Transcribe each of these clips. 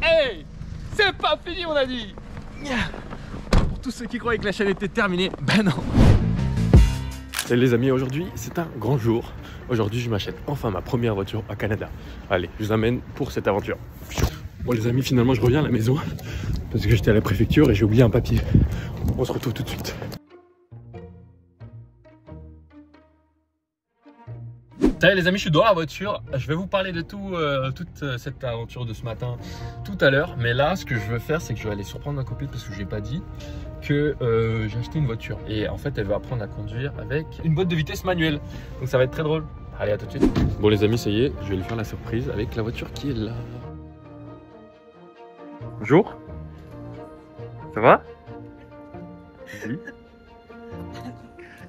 Hey, c'est pas fini, on a dit. Pour tous ceux qui croyaient que la chaîne était terminée, ben non. Salut les amis, aujourd'hui c'est un grand jour. Aujourd'hui je m'achète enfin ma première voiture à Canada. Allez, je vous amène pour cette aventure. Bon les amis, finalement je reviens à la maison parce que j'étais à la préfecture et j'ai oublié un papier. On se retrouve tout de suite. Salut les amis, je suis dans la voiture. Je vais vous parler de toute cette aventure de ce matin tout à l'heure. Mais là, ce que je veux faire, c'est que je vais aller surprendre ma copine parce que je n'ai pas dit que j'ai acheté une voiture. Et en fait, elle va apprendre à conduire avec une boîte de vitesse manuelle. Donc ça va être très drôle. Allez, à tout de suite. Bon les amis, ça y est, je vais lui faire la surprise avec la voiture qui est là. Bonjour. Ça va? Oui.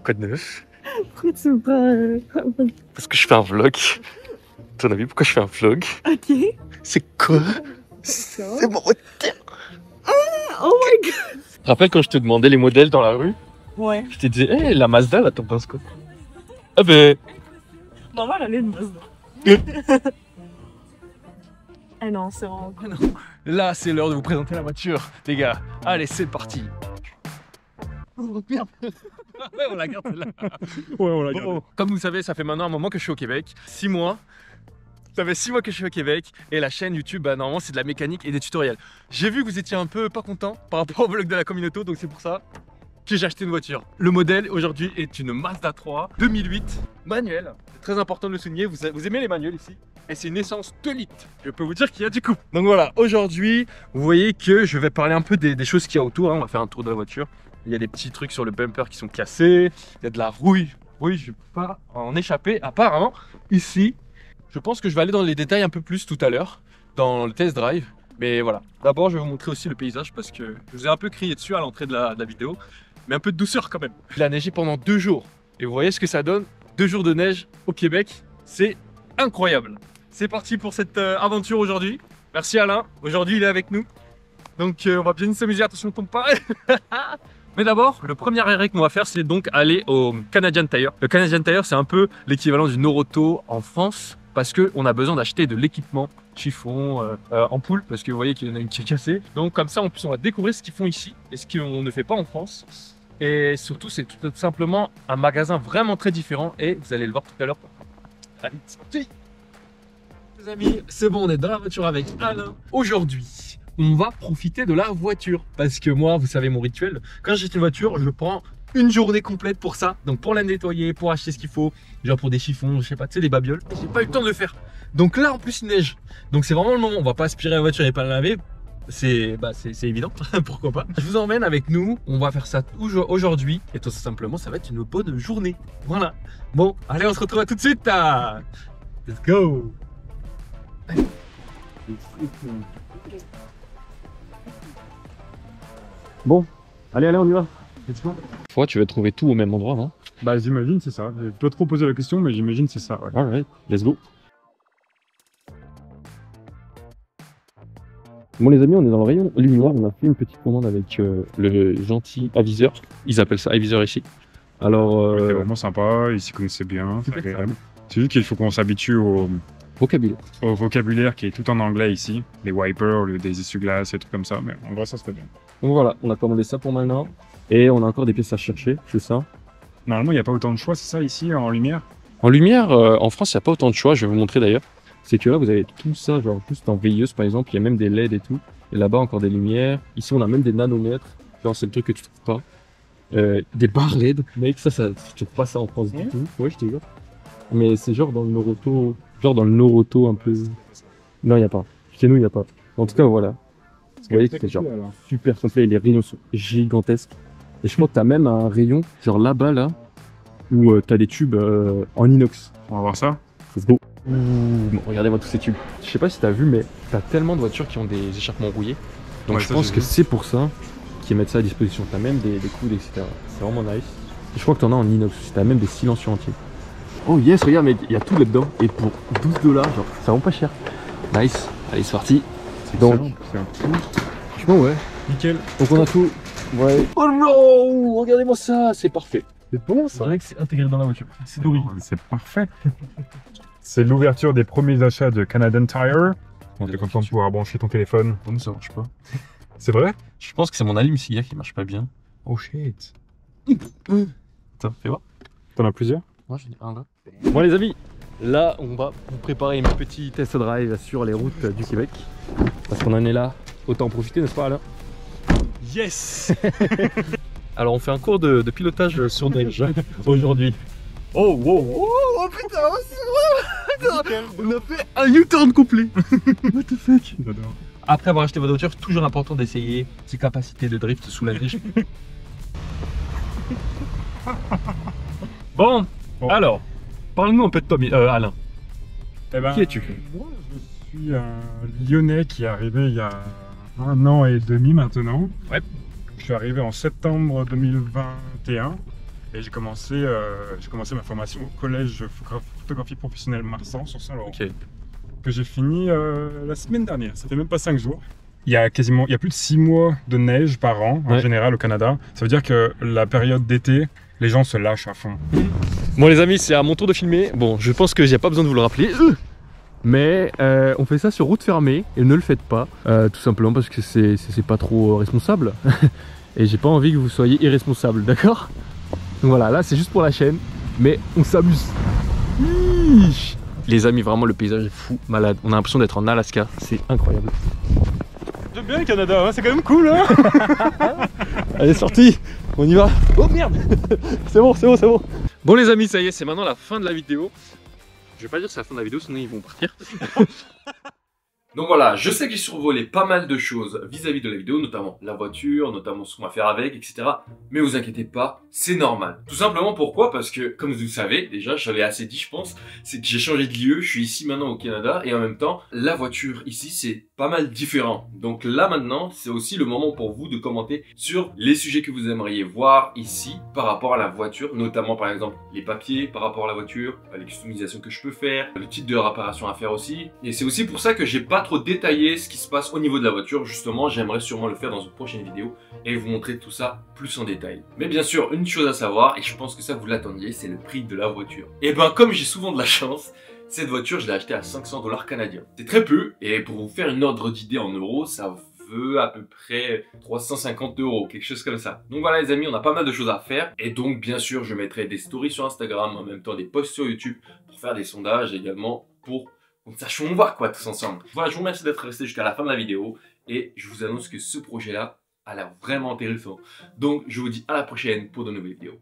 Quoi de neuf? Pourquoi tu me prends Parce que je fais un vlog. À ton avis, pourquoi je fais un vlog? Ok. C'est quoi? C'est mon retour. Oh my god. Tu te rappelles quand je te demandais les modèles dans la rue? Ouais. Je te disais, hé, la Mazda, là, t'en penses quoi? Ah ben... Normal, elle est une Mazda. Eh non, c'est vraiment... Là, c'est l'heure de vous présenter la voiture, les gars. Allez, c'est parti. Oh merde. Ouais, on la garde là. Ouais, on l'a gardé. Bon, comme vous savez, ça fait maintenant un moment que je suis au Québec. 6 mois. Ça fait 6 mois que je suis au Québec. Et la chaîne YouTube, bah, normalement, c'est de la mécanique et des tutoriels. J'ai vu que vous étiez un peu pas content par rapport au vlog de la communauté, donc c'est pour ça que j'ai acheté une voiture. Le modèle aujourd'hui est une Mazda 3 2008 manuel. C'est très important de le souligner. Vous aimez les manuels ici? Et c'est une essence 2 litres. Je peux vous dire qu'il y a du coup. Donc voilà, aujourd'hui, vous voyez que je vais parler un peu des choses qu'il y a autour. On va faire un tour de la voiture. Il y a des petits trucs sur le bumper qui sont cassés. Il y a de la rouille. Oui, je peux pas en échapper. Apparemment, ici, je pense que je vais aller dans les détails un peu plus tout à l'heure, dans le test drive. Mais voilà, d'abord, je vais vous montrer aussi le paysage parce que je vous ai un peu crié dessus à l'entrée de la vidéo. Mais un peu de douceur quand même. Il a neigé pendant 2 jours. Et vous voyez ce que ça donne? 2 jours de neige au Québec. C'est incroyable. C'est parti pour cette aventure aujourd'hui. Merci Alain. Aujourd'hui, il est avec nous. Donc, on va bien s'amuser. Attention, on tombe pas. Mais d'abord, le premier arrêt qu'on va faire, c'est donc aller au Canadian Tire. Le Canadian Tire, c'est un peu l'équivalent du Noroto en France parce qu'on a besoin d'acheter de l'équipement, chiffon, ampoule, parce que vous voyez qu'il y en a une qui est cassée. Donc comme ça, en plus, on va découvrir ce qu'ils font ici et ce qu'on ne fait pas en France. Et surtout, c'est tout simplement un magasin vraiment très différent et vous allez le voir tout à l'heure. Allez, c'est parti. Les amis, c'est bon, on est dans la voiture avec Alain. Aujourd'hui, on va profiter de la voiture parce que moi, vous savez mon rituel, quand j'achète une voiture, je prends une journée complète pour ça, donc pour la nettoyer, pour acheter ce qu'il faut, genre pour des chiffons, je sais pas, tu sais, des babioles. J'ai pas eu le temps de le faire. Donc là, en plus, il neige. Donc c'est vraiment le moment. On va pas aspirer la voiture et pas la laver. C'est évident, pourquoi pas. Je vous emmène avec nous, on va faire ça aujourd'hui et tout simplement, ça va être une bonne journée. Voilà. Bon, allez, on se retrouve à tout de suite. Let's go. Bon, allez, on y va. Fois, tu vas trouver tout au même endroit, non? Bah, j'imagine, c'est ça. J'ai pas trop posé la question, mais j'imagine, c'est ça. Ouais. Alright, let's go. Bon les amis, on est dans le rayon luminoir, on a fait une petite commande avec le gentil aviseur. Ils appellent ça aviseur ici. Alors... C'est vraiment sympa, ils s'y connaissaient bien, c'est agréable. C'est juste qu'il faut qu'on s'habitue au vocabulaire qui est tout en anglais ici. Les wipers, des essuie-glaces et tout comme ça, mais en vrai ça se fait bien. Donc voilà, on a commandé ça pour maintenant. Et on a encore des pièces à chercher, c'est ça. Normalement il n'y a pas autant de choix, c'est ça ici en lumière? En lumière, en France il n'y a pas autant de choix, je vais vous montrer d'ailleurs. C'est que là vous avez tout ça, genre juste en veilleuse par exemple, il y a même des LED et tout. Et là-bas encore des lumières. Ici on a même des nanomètres, genre c'est le truc que tu trouves pas. Des barres LED, mec, ça tu trouves pas ça en France du tout. Ouais, je te jure. Mais c'est genre dans le Noroto, un peu. Non, il n'y a pas. Chez nous, il n'y a pas. En tout cas, voilà. Vous voyez que c'est genre super complet. Les rayons sont gigantesques. Et je crois que tu as même un rayon, genre là-bas, là, où tu as des tubes en inox. On va voir ça. Let's go. Bon, regardez-moi tous ces tubes. Je sais pas si tu as vu, mais tu as tellement de voitures qui ont des échappements rouillés. Donc ouais, je pense que c'est pour ça qu'ils mettent ça à disposition. Tu as même des coudes, etc. C'est vraiment nice. Et je crois que tu en as en inox aussi. Tu as même des silencieux entiers. Oh yes, regarde mec, il y a tout là-dedans. Et pour 12 $, genre, c'est vraiment pas cher. Nice. Allez, c'est parti. Donc, franchement, ouais. Nickel. Donc on a tout. Ouais. Oh non, regardez-moi ça, c'est parfait. C'est bon C'est vrai que c'est intégré dans la voiture. C'est doré. C'est parfait. C'est l'ouverture des premiers achats de Canadian Tire. On est content de pouvoir brancher ton téléphone. Non, ça marche pas. C'est vrai? Je pense que c'est mon allume-cigare qui marche pas bien. Oh shit. Attends, fais voir. T'en as plusieurs? Moi j'en ai un là. Bon les amis, là on va vous préparer un petit test drive sur les routes du Québec. Parce qu'on en est là, autant en profiter, n'est-ce pas Alain? Yes. Alors on fait un cours de pilotage sur neige aujourd'hui. Oh wow, oh putain, on a fait un U-turn complet. What the fuck? J'adore. Après avoir acheté votre voiture, toujours important d'essayer ses capacités de drift sous la neige. Bon, alors, parle-nous un peu de toi, Alain. Eh ben, Qui es-tu? Moi, je suis un Lyonnais qui est arrivé il y a 1 an et demi maintenant. Ouais. Je suis arrivé en septembre 2021 et j'ai commencé ma formation au collège photographie professionnelle Marsan sur Saint-Laurent. Ok. Que j'ai fini la semaine dernière. Ça fait même pas 5 jours. Il y a plus de 6 mois de neige par an en général au Canada. Ça veut dire que la période d'été, les gens se lâchent à fond. Bon les amis, c'est à mon tour de filmer. Bon, je pense que j'ai pas besoin de vous le rappeler. Mais on fait ça sur route fermée et ne le faites pas. Tout simplement parce que c'est pas trop responsable. Et j'ai pas envie que vous soyez irresponsable, d'accord? Donc voilà, là c'est juste pour la chaîne. Mais on s'amuse. Les amis, vraiment le paysage est fou, malade. On a l'impression d'être en Alaska, c'est incroyable. J'aime bien le Canada, hein, c'est quand même cool hein. Allez, sorti, on y va. Oh merde. C'est bon, c'est bon, c'est bon. Bon les amis, ça y est, c'est maintenant la fin de la vidéo. Je vais pas dire que c'est la fin de la vidéo, sinon ils vont partir. Donc voilà, je sais que j'ai survolé pas mal de choses vis-à-vis de la vidéo, notamment la voiture, notamment ce qu'on va faire avec, etc. Mais vous inquiétez pas, c'est normal. Tout simplement pourquoi? Parce que, comme vous le savez, déjà, je l'avais assez dit, je pense, c'est que j'ai changé de lieu, je suis ici maintenant au Canada, et en même temps, la voiture ici, c'est pas mal différent. Donc là maintenant, c'est aussi le moment pour vous de commenter sur les sujets que vous aimeriez voir ici par rapport à la voiture, notamment par exemple les papiers par rapport à la voiture, les customisations que je peux faire, le type de réparation à faire aussi. Et c'est aussi pour ça que j'ai pas trop détaillé ce qui se passe au niveau de la voiture. Justement, j'aimerais sûrement le faire dans une prochaine vidéo et vous montrer tout ça plus en détail. Mais bien sûr, une chose à savoir, et je pense que ça vous l'attendiez, c'est le prix de la voiture. Et ben comme j'ai souvent de la chance, cette voiture, je l'ai achetée à 500 $ canadiens. C'est très peu, et pour vous faire une ordre d'idée en euros, ça veut à peu près 350 €, quelque chose comme ça. Donc voilà les amis, on a pas mal de choses à faire, et donc bien sûr, je mettrai des stories sur Instagram, en même temps des posts sur YouTube, pour faire des sondages également, pour qu'on sache où on va quoi, tous ensemble. Voilà, je vous remercie d'être resté jusqu'à la fin de la vidéo, et je vous annonce que ce projet-là a l'air vraiment intéressant. Donc je vous dis à la prochaine pour de nouvelles vidéos.